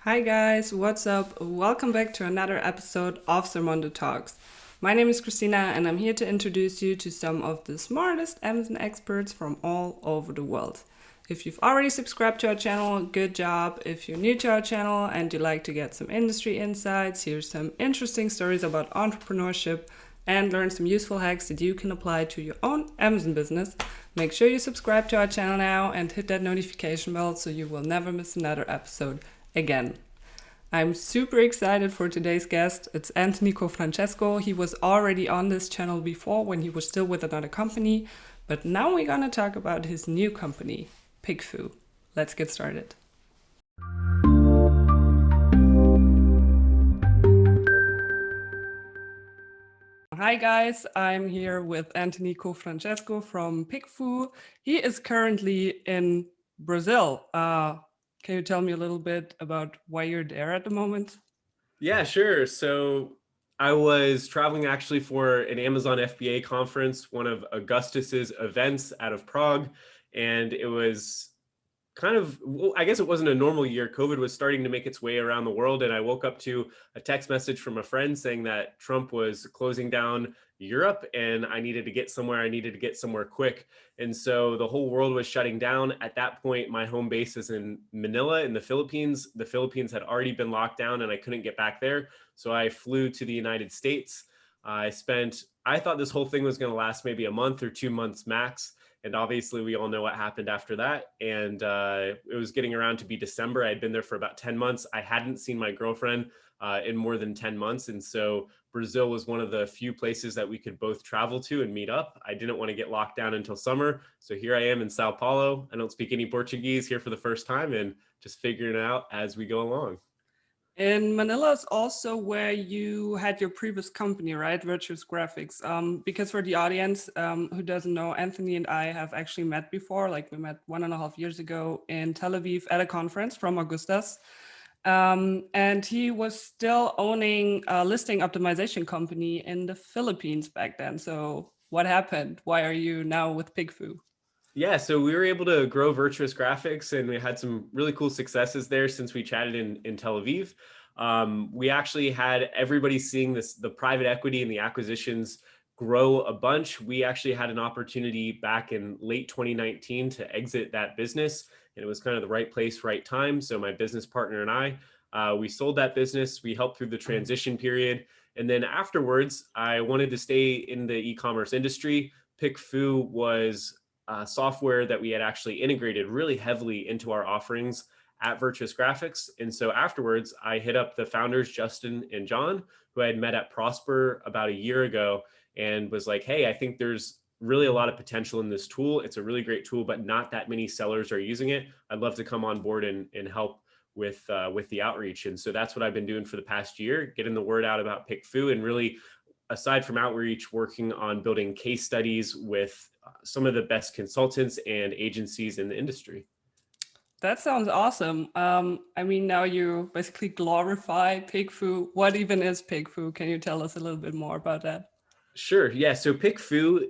Hi guys, what's up? Welcome back to another episode of Sermondo Talks. My name is Christina and I'm here to introduce you to some of the smartest Amazon experts from all over the world. If you've already subscribed to our channel, good job. If you're new to our channel and you'd like to get some industry insights, here's some interesting stories about entrepreneurship and learn some useful hacks that you can apply to your own Amazon business, make sure you subscribe to our channel now and hit that notification bell so you will never miss another episode again. I'm super excited for today's guest. It's Anthony Cofrancesco. He was already on this channel before when he was still with another company, but now we're gonna talk about his new company, PickFu. Let's get started. Hi guys, I'm here with Anthony Cofrancesco from PickFu. He is currently in Brazil. Can you tell me a little bit about why you're there at the moment? Yeah, sure. So I was traveling actually for an Amazon FBA conference, one of Augustus's events out of Prague. And it was well, I guess it wasn't a normal year. COVID was starting to make its way around the world. And I woke up to a text message from a friend saying that Trump was closing down Europe and I needed to get somewhere. I needed to get somewhere quick. And so the whole world was shutting down. At that point, my home base is in Manila in the Philippines. The Philippines had already been locked down and I couldn't get back there. So I flew to the United States. I thought this whole thing was going to last maybe a month or 2 months max. And obviously, we all know what happened after that. And it was getting around to be December. I'd been there for about 10 months. I hadn't seen my girlfriend in more than 10 months. And so Brazil was one of the few places that we could both travel to and meet up. I didn't want to get locked down until summer. So here I am in Sao Paulo. I don't speak any Portuguese here for the first time and just figuring it out as we go along. And Manila is also where you had your previous company, right? Virtuous Graphics. Because for the audience who doesn't know, Anthony and I have actually met before. Like we met 1.5 years ago in Tel Aviv at a conference from Augustus. And he was still owning a listing optimization company in the Philippines back then. So what happened? Why are you now with PickFu? Yeah, so we were able to grow Virtuous Graphics and we had some really cool successes there since we chatted in Tel Aviv. We actually had everybody seeing the private equity and the acquisitions grow a bunch. We actually had an opportunity back in late 2019 to exit that business, and it was kind of the right place, right time. So my business partner and we sold that business. We helped through the transition period. And then afterwards, I wanted to stay in the e-commerce industry. PickFu was software that we had actually integrated really heavily into our offerings at Virtuous Graphics. And so afterwards, I hit up the founders, Justin and John, who I had met at Prosper about a year ago, and was like, hey, I think there's really a lot of potential in this tool. It's a really great tool, but not that many sellers are using it. I'd love to come on board and help with the outreach. And so that's what I've been doing for the past year, getting the word out about PickFu and really, aside from outreach, working on building case studies with some of the best consultants and agencies in the industry. That sounds awesome. I mean, now you basically glorify PickFu. What even is PickFu? Can you tell us a little bit more about that? Sure. Yeah. So PickFu,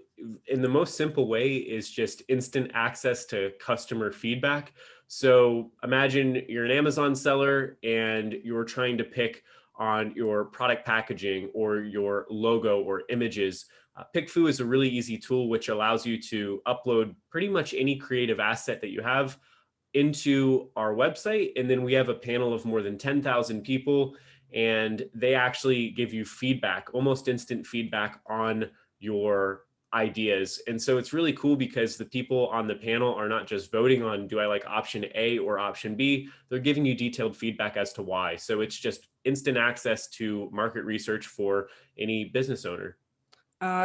in the most simple way, is just instant access to customer feedback. So imagine you're an Amazon seller and you're trying to pick on your product packaging or your logo or images. PickFu is a really easy tool which allows you to upload pretty much any creative asset that you have into our website. And then we have a panel of more than 10,000 people, and they actually give you feedback, almost instant feedback on your ideas. And so it's really cool because the people on the panel are not just voting on, do I like option A or option B? They're giving you detailed feedback as to why. So it's just instant access to market research for any business owner.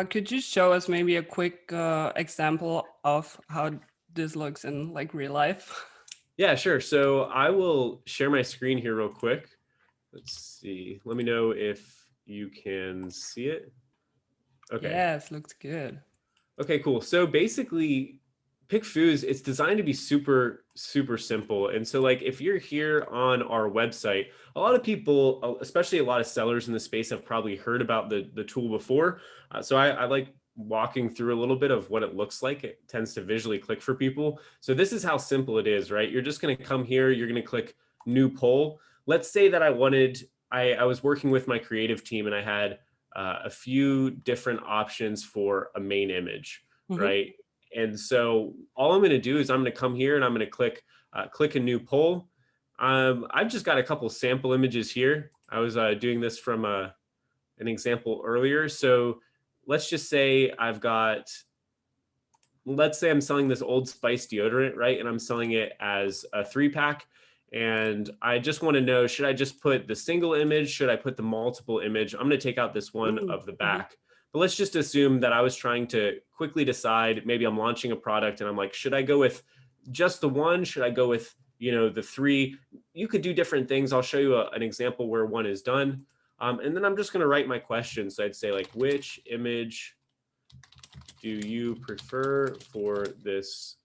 Could you show us maybe a quick example of how this looks in like real life? Yeah, sure. So I will share my screen here real quick. Let's see. Let me know if you can see it. Okay. Yes, looks good. Okay, cool. So basically, PickFu, it's designed to be super, super simple. And so like if you're here on our website, a lot of people, especially a lot of sellers in the space, have probably heard about the tool before. So I like walking through a little bit of what it looks like. It tends to visually click for people. So this is how simple it is, right? You're just going to come here, you're going to click new poll. let's say that I was working with my creative team and I had a few different options for a main image, Mm-hmm. right? And so all I'm going to do is I'm going to come here and I'm going to click a new poll. I've just got a couple sample images here. I was doing this from an example earlier. So let's just say let's say I'm selling this Old Spice deodorant, right? And I'm selling it as a 3-pack. And I just want to know, should I just put the single image? Should I put the multiple image? I'm going to take out this one of the Mm-hmm. back. But let's just assume that I was trying to quickly decide, maybe I'm launching a product and I'm like, should I go with just the one? Should I go with, the 3? You could do different things. I'll show you an example where one is done. And then I'm just going to write my question. So I'd say like, which image do you prefer for this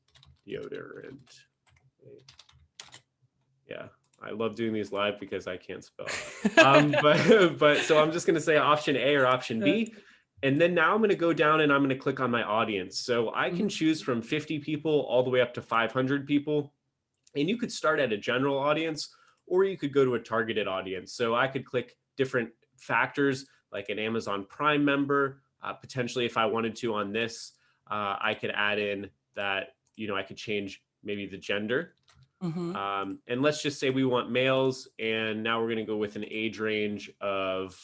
deodorant? Yeah, I love doing these live because I can't spell. But so I'm just going to say option A or option B. And then now I'm going to go down and I'm going to click on my audience. So I can choose from 50 people all the way up to 500 people. And you could start at a general audience, or you could go to a targeted audience. So I could click different factors like an Amazon Prime member. Potentially, if I wanted to on this, I could add in that, I could change maybe the gender. Mm-hmm. And let's just say we want males. And now we're going to go with an age range of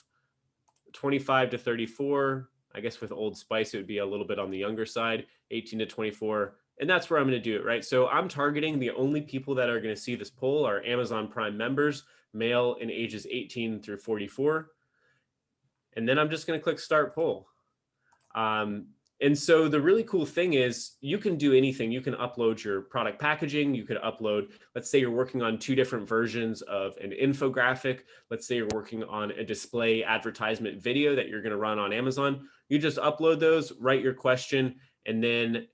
25 to 34. I guess with Old Spice, it would be a little bit on the younger side, 18 to 24. And that's where I'm going to do it, right? So I'm targeting the only people that are going to see this poll are Amazon Prime members, male in ages 18 through 44. And then I'm just going to click start poll. And so the really cool thing is you can do anything. You can upload your product packaging. You could upload, let's say you're working on 2 different versions of an infographic. Let's say you're working on a display advertisement video that you're going to run on Amazon. You just upload those, write your question, and then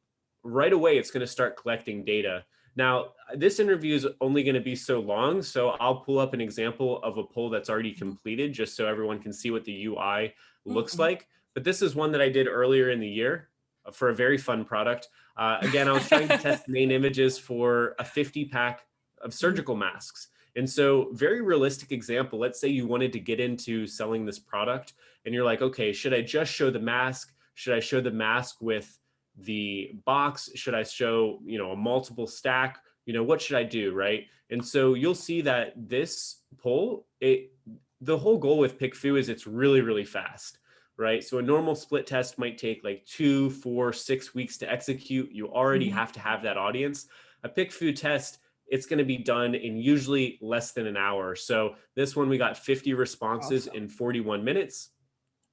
right away it's going to start collecting data. Now, this interview is only going to be so long, so I'll pull up an example of a poll that's already completed just so everyone can see what the UI looks like. But this is one that I did earlier in the year for a very fun product. Again, I was trying to test main images for a 50-pack of surgical masks. And so very realistic example, let's say you wanted to get into selling this product and you're like, okay, should I just show the mask? Should I show the mask with the box? Should I show, a multiple stack? What should I do, right? And so you'll see that this poll, the whole goal with PickFu is it's really, really fast. Right? So a normal split test might take like 2, 4, 6 weeks to execute. You already have to have that audience. A PickFu test, it's going to be done in usually less than an hour. So this one, we got 50 responses in 41 minutes.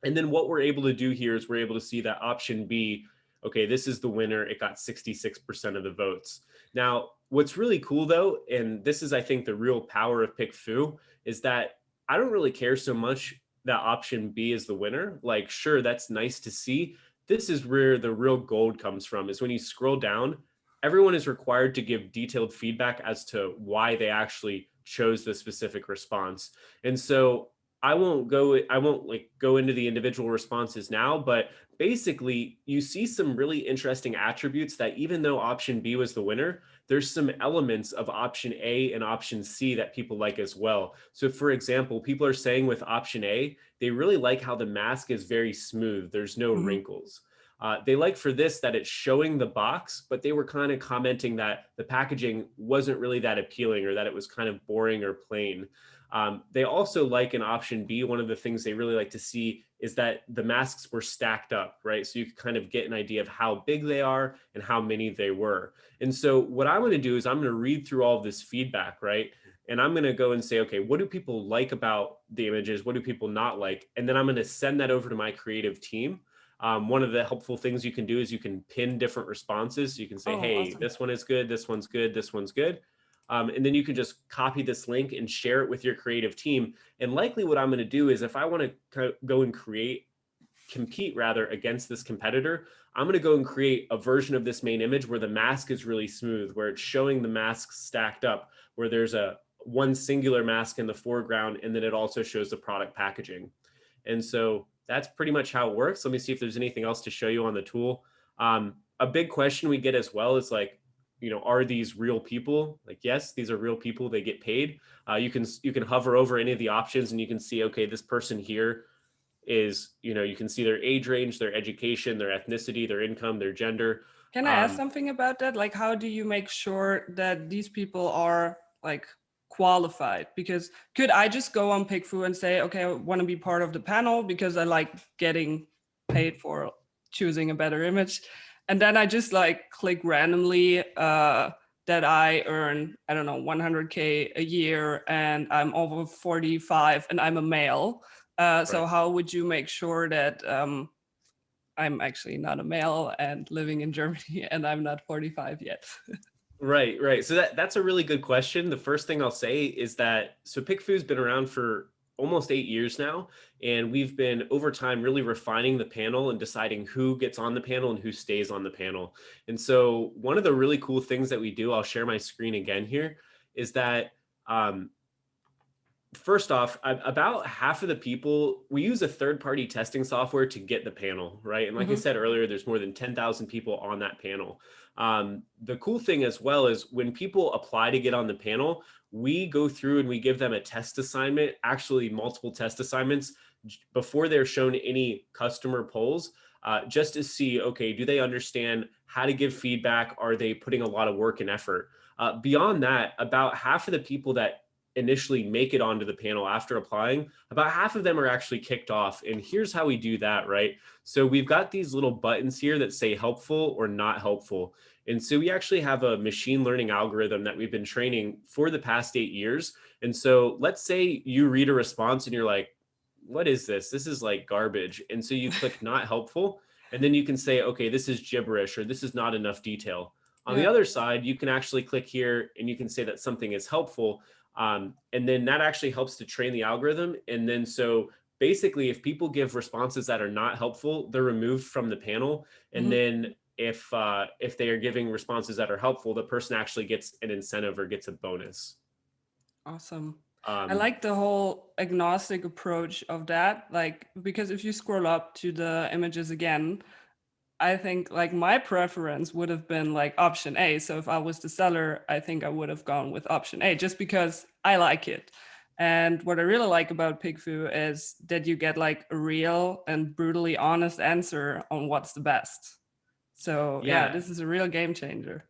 And then what we're able to do here is we're able to see that option B, okay, this is the winner. It got 66% of the votes. Now, what's really cool though, and this is, I think, the real power of PickFu, is that I don't really care so much that option B is the winner. Like, sure, that's nice to see. This is where the real gold comes from, is when you scroll down, everyone is required to give detailed feedback as to why they actually chose the specific response. And so I won't go into the individual responses now, but basically you see some really interesting attributes that even though option B was the winner, there's some elements of option A and option C that people like as well. So for example, people are saying with option A, they really like how the mask is very smooth. There's no wrinkles. They like for this that it's showing the box, but they were kind of commenting that the packaging wasn't really that appealing or that it was kind of boring or plain. They also like in option B, one of the things they really like to see is that the masks were stacked up, right? So you can kind of get an idea of how big they are and how many they were. And so what I'm going to do is I'm going to read through all of this feedback, right? And I'm going to go and say, okay, what do people like about the images? What do people not like? And then I'm going to send that over to my creative team. One of the helpful things you can do is you can pin different responses. So you can say, hey, this one is good, this one's good, this one's good. And then you can just copy this link and share it with your creative team. And likely what I'm going to do is if I want to go and compete rather against this competitor, I'm going to go and create a version of this main image where the mask is really smooth, where it's showing the masks stacked up, where there's one singular mask in the foreground, and then it also shows the product packaging. And so that's pretty much how it works. Let me see if there's anything else to show you on the tool. A big question we get as well is like, are these real people? Like, yes, these are real people. They get paid. You can hover over any of the options and you can see, okay, this person here is, you can see their age range, their education, their ethnicity, their income, their gender. Can I ask something about that? Like, how do you make sure that these people are like qualified? Because could I just go on PickFu and say, okay, I want to be part of the panel because I like getting paid for choosing a better image, and then I just like click randomly that I earn, I don't know, 100K a year and I'm over 45 and I'm a male. So Right. how would you make sure that I'm actually not a male and living in Germany and I'm not 45 yet? Right, right. So that's a really good question. The first thing I'll say is that PickFu's been around for almost 8 years now, and we've been over time really refining the panel and deciding who gets on the panel and who stays on the panel. And so one of the really cool things that we do, I'll share my screen again here, is that first off, about half of the people, we use a third-party testing software to get the panel, right? And like I Mm-hmm. said earlier, there's more than 10,000 people on that panel. The cool thing as well is when people apply to get on the panel, we go through and we give them a test assignment, actually multiple test assignments before they're shown any customer polls, just to see, okay, do they understand how to give feedback? Are they putting a lot of work and effort? Beyond that, about half of the people that initially make it onto the panel after applying, about half of them are actually kicked off. And here's how we do that, right? So we've got these little buttons here that say helpful or not helpful. And so we actually have a machine learning algorithm that we've been training for the past 8 years. And so let's say you read a response and you're like, what is this? This is like garbage. And so you click not helpful. And then you can say, okay, this is gibberish or this is not enough detail. On the Yeah. other side, you can actually click here and you can say that something is helpful. And then that actually helps to train the algorithm. And then so basically, if people give responses that are not helpful, they're removed from the panel. And Mm-hmm. then if they are giving responses that are helpful, the person actually gets an incentive or gets a bonus. Awesome. I Um, like the whole agnostic approach of that. Like, because if you scroll up to the images again, I think like my preference would have been like option A. So if I was the seller, I think I would have gone with option A just because I like it. And what I really like about PickFu is that you get like a real and brutally honest answer on what's the best. So yeah, yeah, this is a real game changer.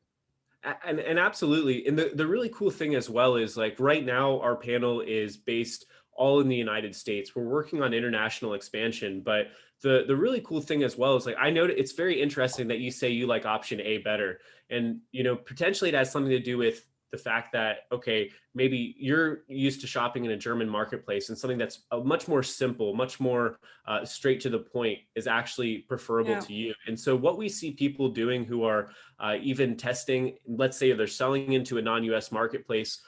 And absolutely. And the really cool thing as well is like right now our panel is based all in the United States. We're working on international expansion, but the really cool thing as well is like I know it's very interesting that you say you like option A better. And potentially it has something to do with the fact that okay, maybe you're used to shopping in a German marketplace and something that's a much more simple, much more straight to the point is actually preferable Yeah. to you. And so what we see people doing who are even testing, let's say they're selling into a non-US marketplace,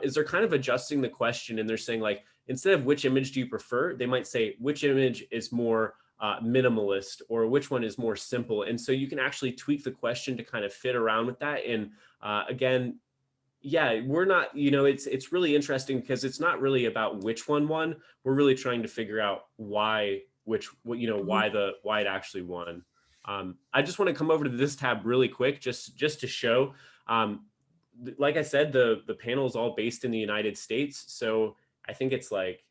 is they're kind of adjusting the question and they're saying like, instead of which image do you prefer, they might say which image is more minimalist or which one is more simple. And so you can actually tweak the question to kind of fit around with that. And again, yeah, we're not, it's really interesting because it's not really about which one won. We're really trying to figure out why, Mhm. why it actually won. I just want to come over to this tab really quick, just to show. Like I said, the panel is all based in the United States, so I think it's like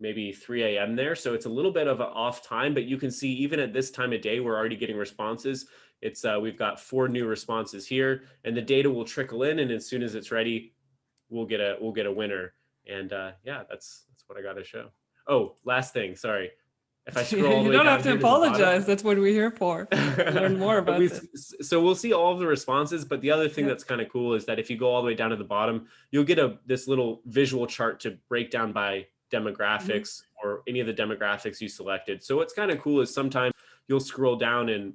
maybe 3 a.m. there. So it's a little bit of an off time, but you can see even at this time of day, we're already getting responses. It's we've got 4 new responses here and the data will trickle in. And as soon as it's ready, we'll get a winner. And yeah, that's what I got to show. Oh, last thing. Sorry. If I scroll all the You way don't have down to here to the bottom, apologize. That's what we're here for, to learn more about this. so we'll see all of the responses, but the other thing Yeah. that's kind of cool is that if you go all the way down to the bottom, you'll get this little visual chart to break down by Mhm. demographics or any of the demographics you selected. So what's kind of cool is sometimes you'll scroll down and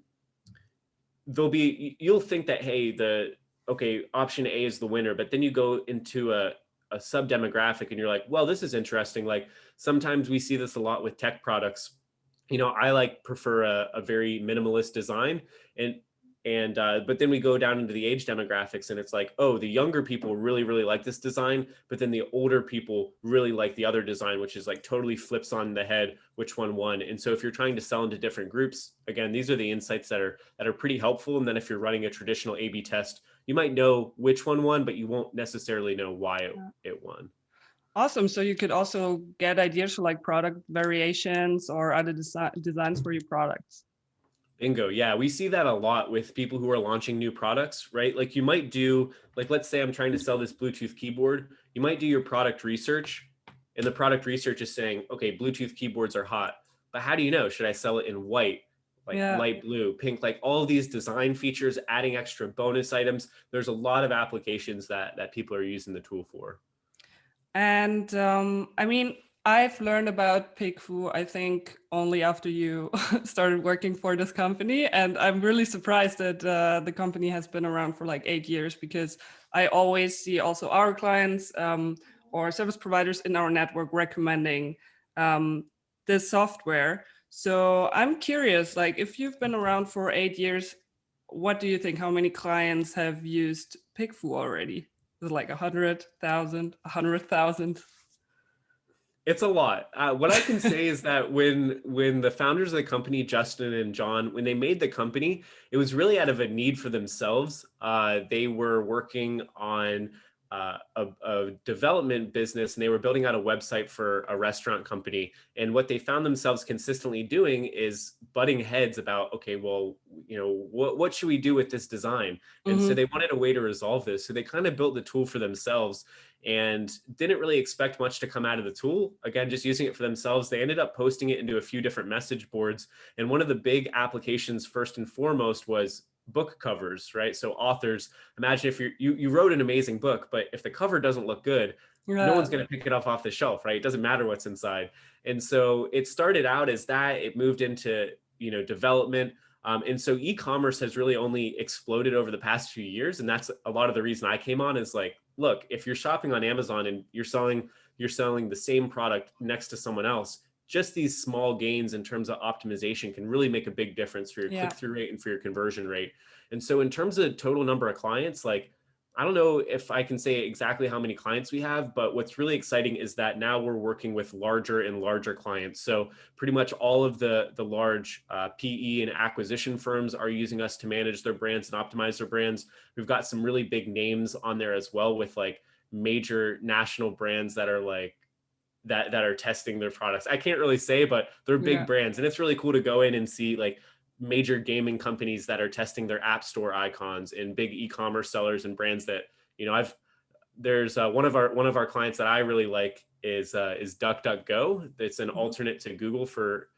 you'll think that hey, okay, option A is the winner, but then you go into a sub demographic and you're like, well, this is interesting. Like sometimes we see this a lot with tech products. I prefer a very minimalist design, and but then we go down into the age demographics and it's like, oh, the younger people really like this design, but then the older people really like the other design, which is like totally flips on the head which one won. And so if you're trying to sell into different groups, again, these are the insights that are pretty helpful. And then if you're running a traditional A/B test, You might know which one won, but you won't necessarily know why it won. Awesome. So you could also get ideas for like product variations or other designs for your products. Bingo. Yeah, we see that a lot with people who are launching new products, right? Like you might do, like, let's say I'm trying to sell this Bluetooth keyboard. You might do your product research, and the product research is saying, okay, Bluetooth keyboards are hot. But how do you know? Should I sell it in white, like Yeah. light blue, pink, like all of these design features, adding extra bonus items? There's a lot of applications that people are using the tool for. And I mean, I've learned about PickFu, I think, only after you started working for this company. And I'm really surprised that the company has been around for like 8 years, because I always see also our clients or service providers in our network recommending um, this software. So I'm curious, like, if you've been around for 8 years, what do you think? How many clients have used PickFu already? Is it like 100,000, 100,000? It's a lot. What I can say is that when the founders of the company, Justin and John, when they made the company, it was really out of a need for themselves. They were working on a development business, and they were building out a website for a restaurant company. And what they found themselves consistently doing is butting heads about, okay, well, what should we do with this design? And so Mm-hmm. they wanted a way to resolve this. So they kind of built the tool for themselves and didn't really expect much to come out of the tool. Again, just using it for themselves. They ended up posting it into a few different message boards. And one of the big applications, first and foremost, was book covers, right? So authors, imagine if you wrote an amazing book, but if the cover doesn't look good, no Yeah. one's going to pick it off the shelf, right? It doesn't matter what's inside. And so it started out as that. It moved into development. And so e-commerce has really only exploded over the past few years. And that's a lot of the reason I came on, is like, look, if you're shopping on Amazon and you're selling the same product next to someone else, just these small gains in terms of optimization can really make a big difference for your Yeah. click-through rate and for your conversion rate. And so in terms of total number of clients, like, I don't know if I can say exactly how many clients we have, but what's really exciting is that now we're working with larger and larger clients. So pretty much all of the large PE and acquisition firms are using us to manage their brands and optimize their brands. We've got some really big names on there as well, with like major national brands that are like that are testing their products. I can't really say, but they're big Yeah. brands, and it's really cool to go in and see like major gaming companies that are testing their app store icons, and big e-commerce sellers and brands that I've there's one of our clients that I really like is DuckDuckGo. It's an Mhm. alternate to Google for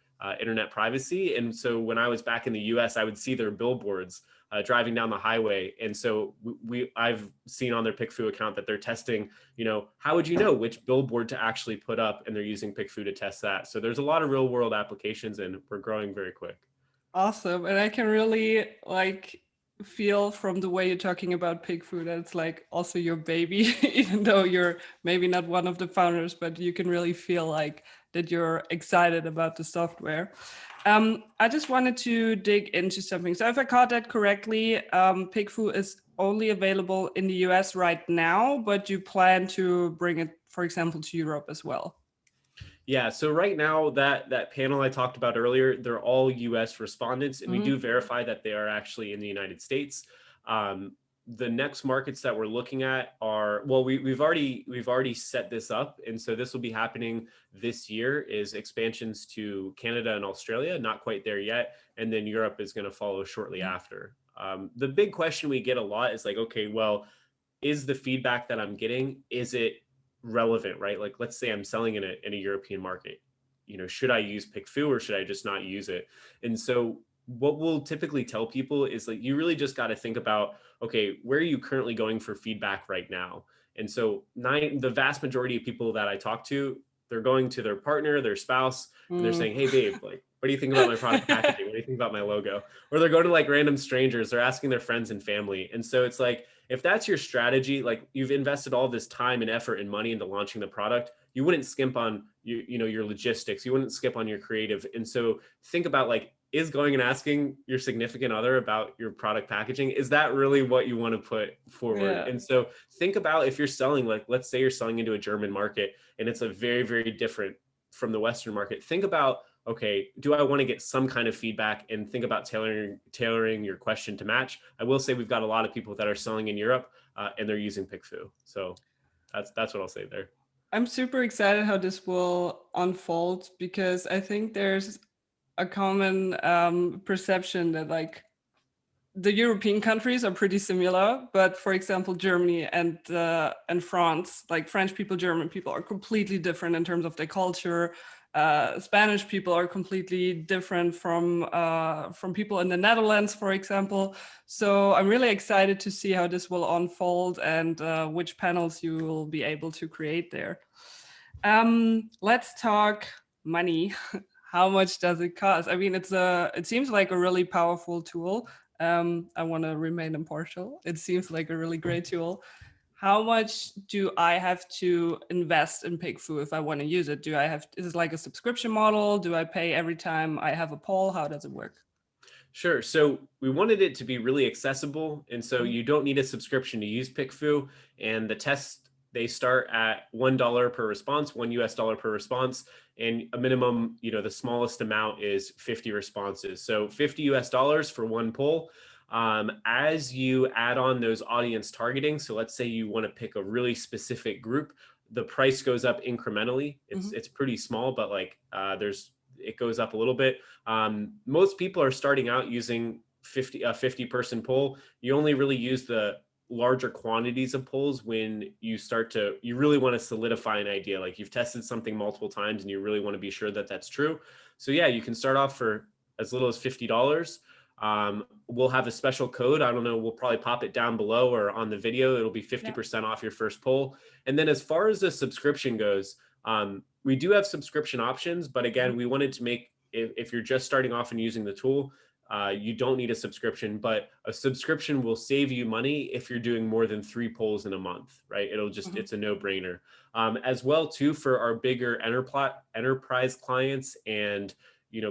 internet privacy. And so when I was back in the U.S., I would see their billboards driving down the highway. And so I've seen on their PickFu account that they're testing. How would you know which billboard to actually put up? And they're using PickFu to test that. So there's a lot of real world applications, and we're growing very quick. Awesome. And I can really like feel from the way you're talking about pig food that it's like also your baby, even though you're maybe not one of the founders, but you can really feel like that you're excited about the software. I just wanted to dig into something. So if I caught that correctly, PickFu is only available in the US right now, but you plan to bring it, for example, to Europe as well. Yeah, so right now that panel I talked about earlier, they're all U.S. respondents, and we do Mhm. verify that they are actually in the United States. Um, the next markets that we're looking at are, well, we've already set this up, and so this will be happening this year. Is expansions to Canada and Australia, not quite there yet, and then Europe is going to follow shortly after. The big question we get a lot is like, okay, well, is the feedback that I'm getting, is it relevant, right? Like, let's say I'm selling in a European market. Should I use PickFu or should I just not use it? And so what we'll typically tell people is like, you really just got to think about, okay, where are you currently going for feedback right now? And so the vast majority of people that I talk to, they're going to their partner, their spouse, and they're Mm. saying, hey babe, like, what do you think about my product packaging? What do you think about my logo? Or they're going to like random strangers, they're asking their friends and family. And so it's like, if that's your strategy, like you've invested all this time and effort and money into launching the product, you wouldn't skimp on your logistics, you wouldn't skip on your creative. And so think about like, is going and asking your significant other about your product packaging, is that really what you want to put forward? Yeah. And so think about, if you're selling, like, let's say you're selling into a German market and it's a very, very different from the Western market. Think about, okay, do I want to get some kind of feedback and think about tailoring your question to match? I will say we've got a lot of people that are selling in Europe and they're using PickFu. So that's what I'll say there. I'm super excited how this will unfold because I think there's a common perception that like the European countries are pretty similar, but for example, Germany and France, like French people, German people, are completely different in terms of their culture. Spanish people are completely different from people in the Netherlands, for example. So I'm really excited to see how this will unfold and which panels you will be able to create there. Let's talk money. How much does it cost? I mean, it seems like a really powerful tool. I want to remain impartial. It seems like a really great tool. How much do I have to invest in PickFu if I want to use it? Is it like a subscription model? Do I pay every time I have a poll? How does it work? Sure. So we wanted it to be really accessible. And so Mhm. you don't need a subscription to use PickFu. And the tests, they start at $1 per response, $1 per response. And a minimum, the smallest amount is 50 responses. So $50 for one poll. As you add on those audience targeting, so let's say you want to pick a really specific group, the price goes up incrementally. It's pretty small, but like it goes up a little bit. Most people are starting out using a 50 person poll. You only really use the larger quantities of polls when you really want to solidify an idea. Like you've tested something multiple times and you really want to be sure that that's true. So yeah, you can start off for as little as $50. We'll have a special code. I don't know. We'll probably pop it down below or on the video. It'll be 50% off your first poll. And then as far as the subscription goes, we do have subscription options, but again, we wanted to make, if you're just starting off and using the tool, you don't need a subscription, but a subscription will save you money if you're doing more than 3 polls in a month, right? It's a no-brainer. As well too, for our bigger enterprise clients and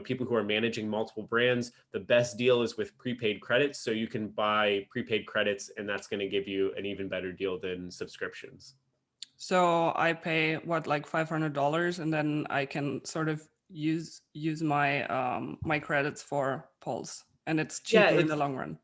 people who are managing multiple brands, the best deal is with prepaid credits. So you can buy prepaid credits and that's going to give you an even better deal than subscriptions. So I pay like $500, and then I can sort of use my my credits for polls, and it's Yeah, cheaper in the long run.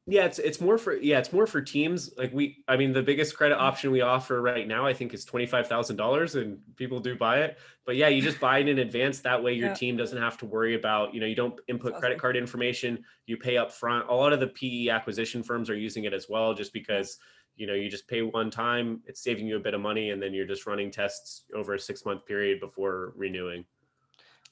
it's more for teams. Like the biggest credit option we offer right now, I think, is $25,000, and people do buy it. But yeah, you just buy it in advance. That way, your Yeah, team doesn't have to worry about, you don't input that's credit awesome. card information. You pay up front. A lot of the PE acquisition firms are using it as well, just Yeah. because you just pay one time. It's saving you a bit of money, and then you're just running tests over a 6-month period before renewing.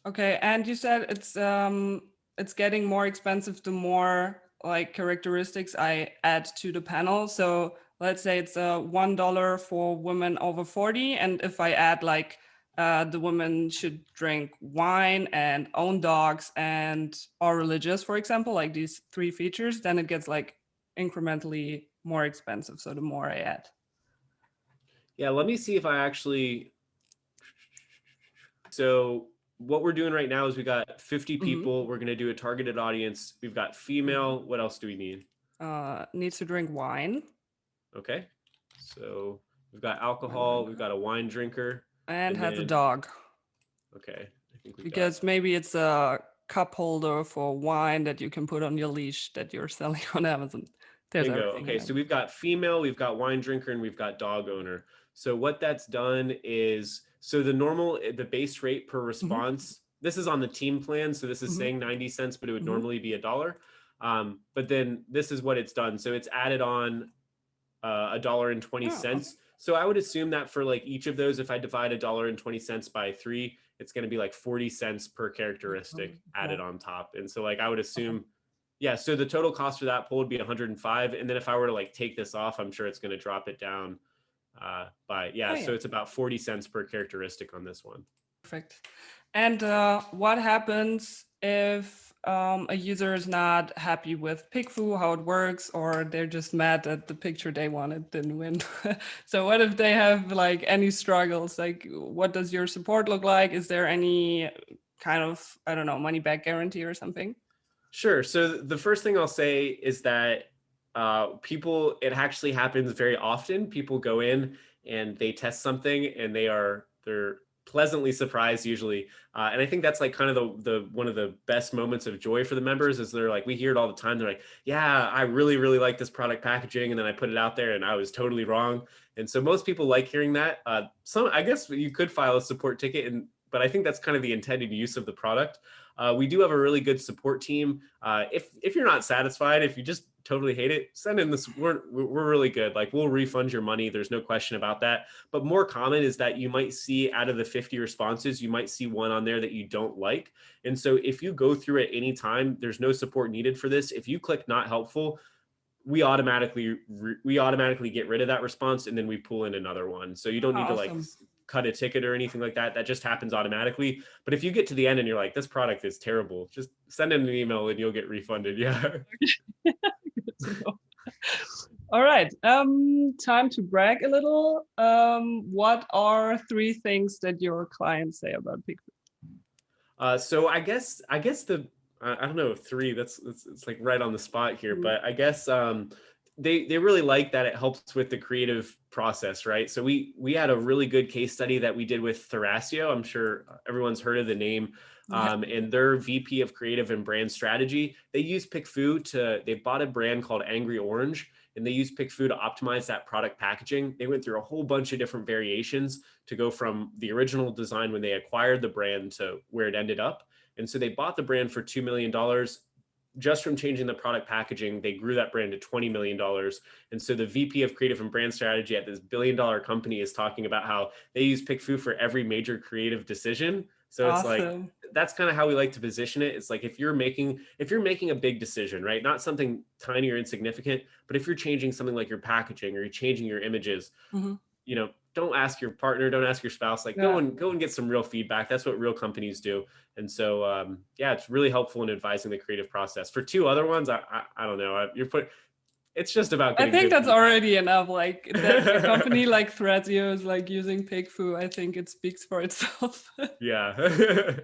Okay, and you said it's getting more expensive the more like characteristics I add to the panel. So let's say it's $1 for women over 40, and if I add like the women should drink wine and own dogs and are religious, for example, like these 3 features, then it gets like incrementally more expensive. So the more I add. Yeah, let me see if I actually. So what we're doing right now is we got 50 Hmm. people. We're going to do a targeted audience. We've got female. What else do we need? Needs to drink wine Okay. So we've got wine alcohol. We've drinker, got a wine drinker. and And has a then, dog. okay, I think we've got, Because maybe it's a cup holder for wine that you can put on your leash that you're selling on Amazon. There's bingo. everything Okay. in So we've got female, we've got wine drinker, and we've got dog owner. So what that's done is, so the base rate per Mm-hmm. response, this is on the team plan. So this is Mm-hmm. saying 90 cents, but it would Mm-hmm. normally be $1. But then this is what it's done. So it's added on Oh, okay. $1.20. So I would assume that for like each of those, if I divide $1.20 by 3, it's going to be like 40 cents per characteristic Yeah. added on top. And so like I would Okay. assume, yeah. So the total cost for that poll would be 105. And then if I were to like take this off, I'm sure it's going to drop it down Oh, so yeah. it's about 40 cents per characteristic on this one. Perfect. And what happens if a user is not happy with PickFu, how it works, or they're just mad that the picture they wanted didn't win? So what if they have like any struggles? Like, what does your support look like? Is there any kind of, I don't know, money back guarantee or something? Sure. So the first thing I'll say is that it actually happens very often. People go in and they test something and they're pleasantly surprised usually. And I think that's like kind of the one of the best moments of joy for the members is they're like, we hear it all the time. They're like, yeah, I really, really like this product packaging. And then I put it out there and I was totally wrong. And so most people like hearing that. I guess you could file a support ticket, but I think that's kind of the intended use of the product. We do have a really good support team. If you're not satisfied, if you just totally hate it, send in this. We're really good. Like, we'll refund your money. There's no question about that. But more common is that you might see out of the 50 responses, you might see one on there that you don't like. And so if you go through at any time, there's no support needed for this. If you click not helpful, we automatically get rid of that response, and then we pull in another one. So you don't need to like cut a ticket or anything like that. That just happens automatically. But if you get to the end and you're like, this product is terrible, just send in an email and you'll get refunded. Yeah. All right. Time to brag a little. What are 3 things that your clients say about PickFu? So I guess I don't know, 3. It's like right on the spot here, but I guess they really like that it helps with the creative process, right? So we had a really good case study that we did with Thrasio. I'm sure everyone's heard of the name. And their VP of creative and brand strategy, they use PickFu they bought a brand called Angry Orange, and they use PickFu to optimize that product packaging. They went through a whole bunch of different variations to go from the original design when they acquired the brand to where it ended up. And so they bought the brand for $2 million. Just from changing the product packaging, they grew that brand to $20 million. And so the VP of creative and brand strategy at this billion-dollar company is talking about how they use PickFu for every major creative decision. So it's like, that's kind of how we like to position it. It's like, if you're making a big decision, right? Not something tiny or insignificant, but if you're changing something like your packaging or you're changing your images, don't ask your partner, don't ask your spouse, like go and get some real feedback. That's what real companies do. And so, it's really helpful in advising the creative process. For 2 other ones, I don't know. It's just about getting, I think that's feedback. Already enough. Like that a company like Thrasio is like using PickFu. I think it speaks for itself. Yeah.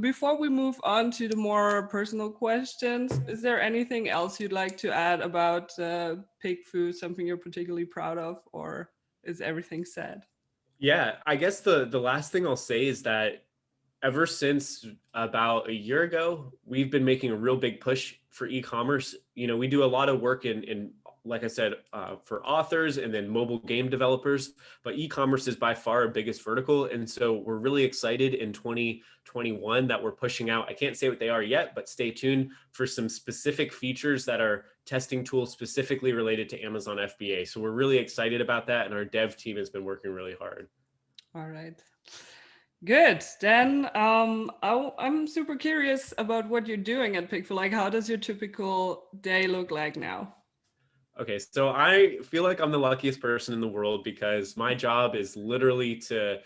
Before we move on to the more personal questions, is there anything else you'd like to add about PickFu, something you're particularly proud of, or is everything said? Yeah, I guess the last thing I'll say is that ever since about a year ago, we've been making a real big push for e-commerce. We do a lot of work in like I said, for authors and then mobile game developers, but e-commerce is by far our biggest vertical. And so we're really excited in 2021 that we're pushing out. I can't say what they are yet, but stay tuned for some specific features that are testing tools specifically related to Amazon FBA. So we're really excited about that. And our dev team has been working really hard. All right. Good. Then I'm super curious about what you're doing at PickFu. Like, how does your typical day look like now? Okay, so I feel like I'm the luckiest person in the world because my job is literally to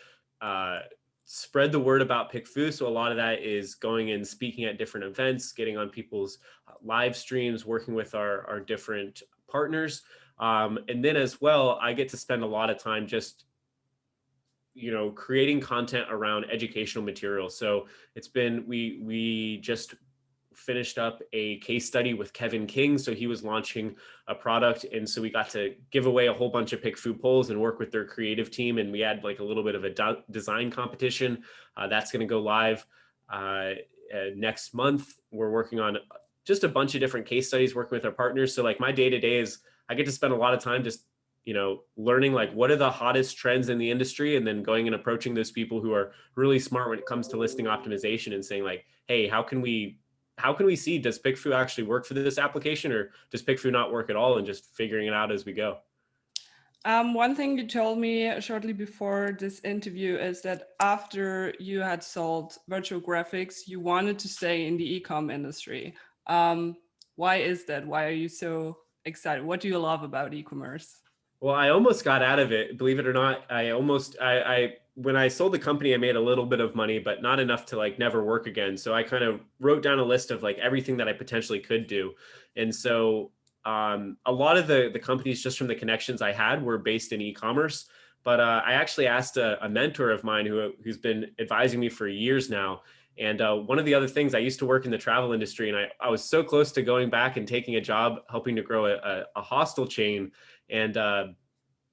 spread the word about PickFu. So a lot of that is going and speaking at different events, getting on people's live streams, working with our different partners. And then as well, I get to spend a lot of time just creating content around educational material. So it's been, we just finished up a case study with Kevin King. So he was launching a product. And so we got to give away a whole bunch of PickFu polls and work with their creative team. And we had like a little bit of a design competition. That's going to go live next month. We're working on just a bunch of different case studies, working with our partners. So like my day-to-day is I get to spend a lot of time just learning like what are the hottest trends in the industry, and then going and approaching those people who are really smart when it comes to listing optimization and saying like, hey, how can we see, does PickFu actually work for this application, or does PickFu not work at all, and just figuring it out as we go. One thing you told me shortly before this interview is that after you had sold virtual graphics, you wanted to stay in the e-com industry. Why is that? Why are you so excited? What do you love about e-commerce? Well, I almost got out of it, believe it or not. When I sold the company, I made a little bit of money, but not enough to like never work again. So I kind of wrote down a list of like everything that I potentially could do. And so a lot of the companies, just from the connections I had, were based in e-commerce. But I actually asked a mentor of mine who's been advising me for years now. And one of the other things, I used to work in the travel industry, and I was so close to going back and taking a job helping to grow a hostel chain. And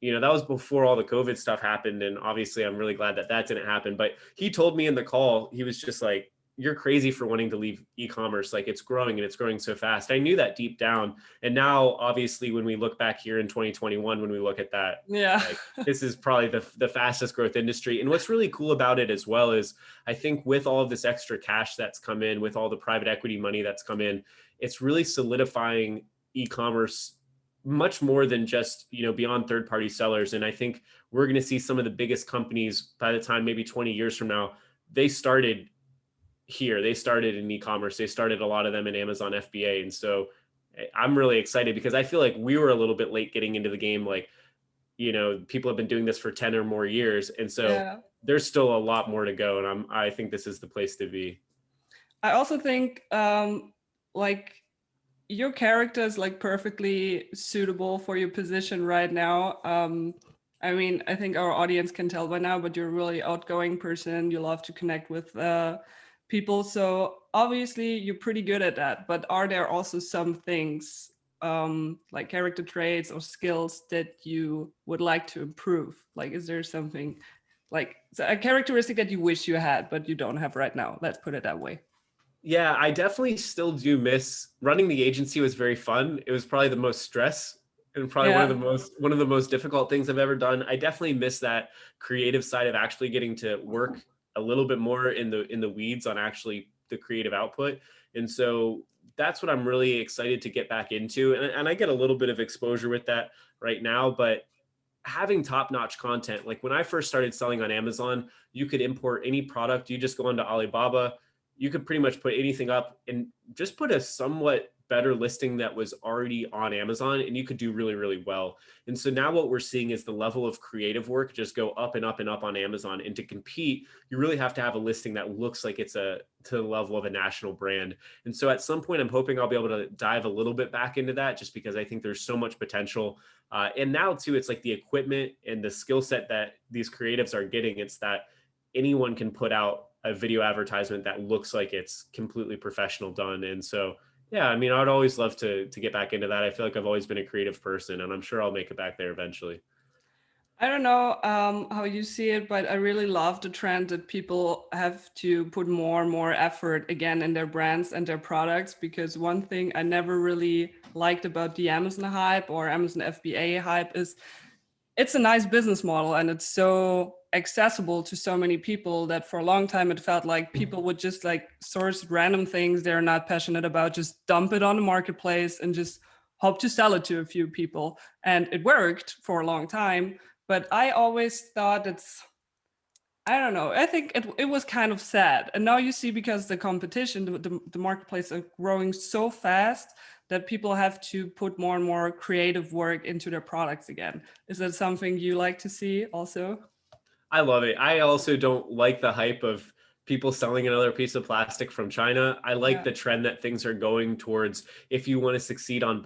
that was before all the COVID stuff happened. And obviously I'm really glad that that didn't happen. But he told me in the call, he was just like, you're crazy for wanting to leave e-commerce. Like, it's growing and it's growing so fast. I knew that deep down. And now obviously when we look back here in 2021, when we look at that, Yeah. like, this is probably the fastest growth industry. And what's really cool about it as well is, I think with all of this extra cash that's come in, with all the private equity money that's come in, it's really solidifying e-commerce much more than just, beyond third party sellers. And I think we're going to see some of the biggest companies by the time maybe 20 years from now, they started here. They started in e-commerce. They started a lot of them in Amazon FBA. And so I'm really excited because I feel like we were a little bit late getting into the game. Like, people have been doing this for 10 or more years. And so Yeah. there's still a lot more to go. And I think this is the place to be. I also think like your character is like perfectly suitable for your position right now. I mean, I think our audience can tell by now, but you're a really outgoing person. You love to connect with people. So obviously you're pretty good at that. But are there also some things like character traits or skills that you would like to improve? Like, is there something like a characteristic that you wish you had, but you don't have right now? Let's put it that way. Yeah, I definitely still do miss running the agency. Was very fun. It was probably the most stress and probably Yeah. one of the most difficult things I've ever done. I definitely miss that creative side of actually getting to work a little bit more in the weeds on actually the creative output. And so that's what I'm really excited to get back into. And I get a little bit of exposure with that right now, but having top-notch content, like when I first started selling on Amazon, you could import any product. You just go onto Alibaba, you could pretty much put anything up and just put a somewhat better listing that was already on Amazon, and you could do really, really well. And so now what we're seeing is the level of creative work just go up and up and up on Amazon. And to compete, you really have to have a listing that looks like it's to the level of a national brand. And so at some point, I'm hoping I'll be able to dive a little bit back into that, just because I think there's so much potential. And now too, it's like the equipment and the skill set that these creatives are getting. It's that anyone can put out a video advertisement that looks like it's completely professional done. And so, yeah, I mean, I'd always love to get back into that. I feel like I've always been a creative person, and I'm sure I'll make it back there eventually. I don't know how you see it, but I really love the trend that people have to put more and more effort again in their brands and their products. Because one thing I never really liked about the Amazon hype or Amazon FBA hype is it's a nice business model and it's so accessible to so many people that for a long time it felt like people would just like source random things they're not passionate about, just dump it on the marketplace and just hope to sell it to a few people. And it worked for a long time. But I always thought I don't know. I think it was kind of sad. And now you see, because the competition, the marketplace are growing so fast that people have to put more and more creative work into their products again. Is that something you like to see also? I love it. I also don't like the hype of people selling another piece of plastic from China. I like Yeah. the trend that things are going towards. If you want to succeed on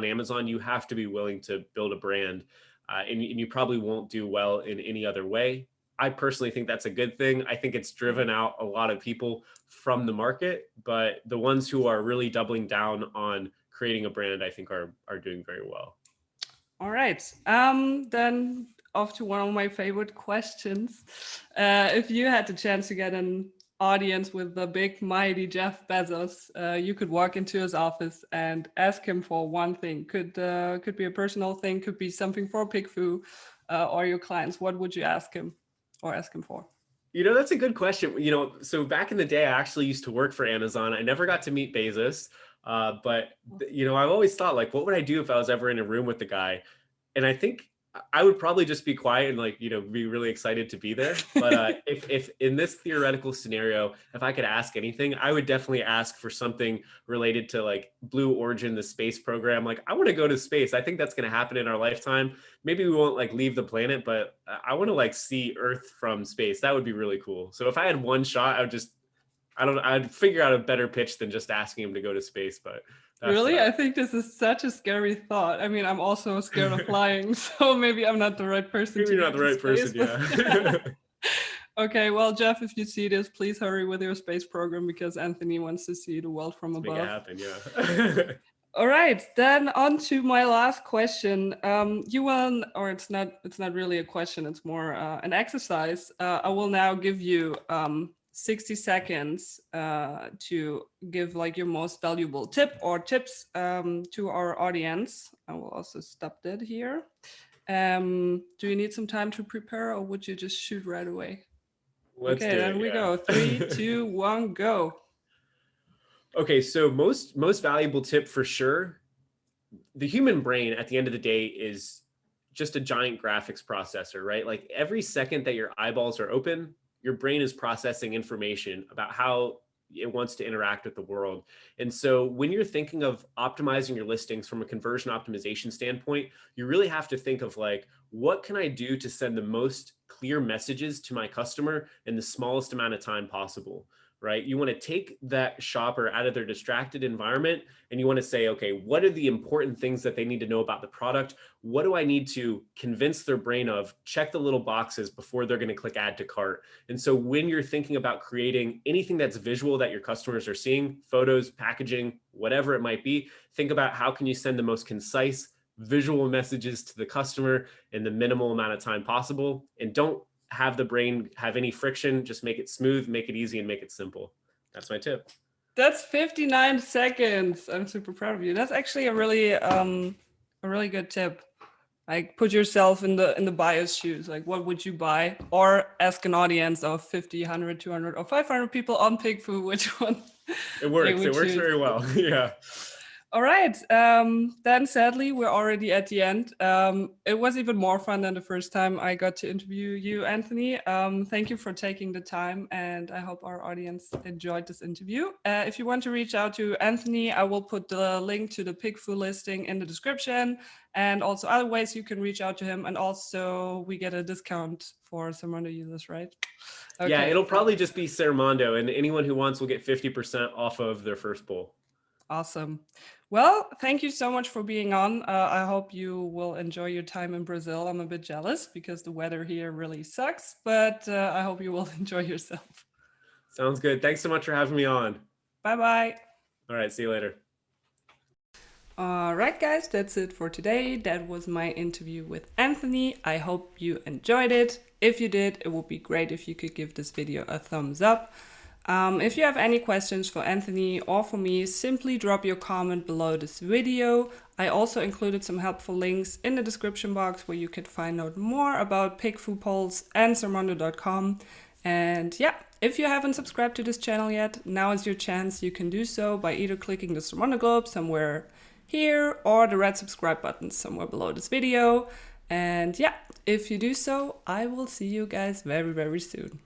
Amazon, you have to be willing to build a brand, and you probably won't do well in any other way. I personally think that's a good thing. I think it's driven out a lot of people from the market, but the ones who are really doubling down on creating a brand, I think are doing very well. All right. Then off to one of my favorite questions. If you had the chance to get an audience with the big, mighty Jeff Bezos, you could walk into his office and ask him for one thing. Could be a personal thing, could be something for PickFu or your clients. What would you ask him or ask him for? That's a good question. So back in the day, I actually used to work for Amazon. I never got to meet Bezos, but I've always thought, like, what would I do if I was ever in a room with the guy? And I think I would probably just be quiet and, like, be really excited to be there. But if in this theoretical scenario, if I could ask anything, I would definitely ask for something related to, like, Blue Origin, the space program. Like, I want to go to space. I think that's going to happen in our lifetime. Maybe we won't, like, leave the planet, but I want to, like, see Earth from space. That would be really cool. So if I had one shot, I'd figure out a better pitch than just asking him to go to space. But Really? I think this is such a scary thought. I mean, I'm also scared of flying, so maybe I'm not the right person maybe to you're go not the to right space, person. but- Yeah. Okay, well, Jeff, if you see this, please hurry with your space program because Anthony wants to see the world from Let's make it above. happen. Yeah. All right, then on to my last question. You will, or it's not really a question. It's more an exercise. I will now give you 60 seconds to give like your most valuable tip or tips to our audience. I will also stop that here. Do you need some time to prepare, or would you just shoot right away? Let's Okay, do then it. we go. Yeah. 3, 2, 1, go. Okay, so most valuable tip for sure. The human brain at the end of the day is just a giant graphics processor, right? Like every second that your eyeballs are open, your brain is processing information about how it wants to interact with the world. And so when you're thinking of optimizing your listings from a conversion optimization standpoint, you really have to think of like, what can I do to send the most clear messages to my customer in the smallest amount of time possible? Right? You want to take that shopper out of their distracted environment and you want to say, okay, what are the important things that they need to know about the product? What do I need to convince their brain of? Check the little boxes before they're going to click add to cart. And so when you're thinking about creating anything that's visual that your customers are seeing, photos, packaging, whatever it might be, think about how can you send the most concise visual messages to the customer in the minimal amount of time possible. And don't have the brain have any friction, just make it smooth, make it easy, and make it simple. That's my tip. That's 59 seconds. I'm super proud of you. That's actually a really good tip. Like put yourself in the buyer's shoes. Like what would you buy? Or ask an audience of 50, 100, 200 or 500 people on PickFu which one It they works. would It works choose. very well. Yeah. All right. Then sadly, we're already at the end. It was even more fun than the first time I got to interview you, Anthony. Thank you for taking the time, and I hope our audience enjoyed this interview. If you want to reach out to Anthony, I will put the link to the PickFu listing in the description, and also other ways you can reach out to him. And also, we get a discount for Sermondo users, right? Okay. Yeah, it'll probably just be Sermondo, and anyone who wants will get 50% off of their first bowl. Awesome. Well, thank you so much for being on. I hope you will enjoy your time in Brazil. I'm a bit jealous because the weather here really sucks, but I hope you will enjoy yourself. Sounds good. Thanks so much for having me on. Bye-bye. All right, see you later. All right, guys, that's it for today. That was my interview with Anthony. I hope you enjoyed it. If you did, it would be great if you could give this video a thumbs up. If you have any questions for Anthony or for me, simply drop your comment below this video. I also included some helpful links in the description box where you can find out more about PickFu polls and Sermondo.com. And yeah, if you haven't subscribed to this channel yet, now is your chance. You can do so by either clicking the Sermondo globe somewhere here or the red subscribe button somewhere below this video. And yeah, if you do so, I will see you guys very, very soon.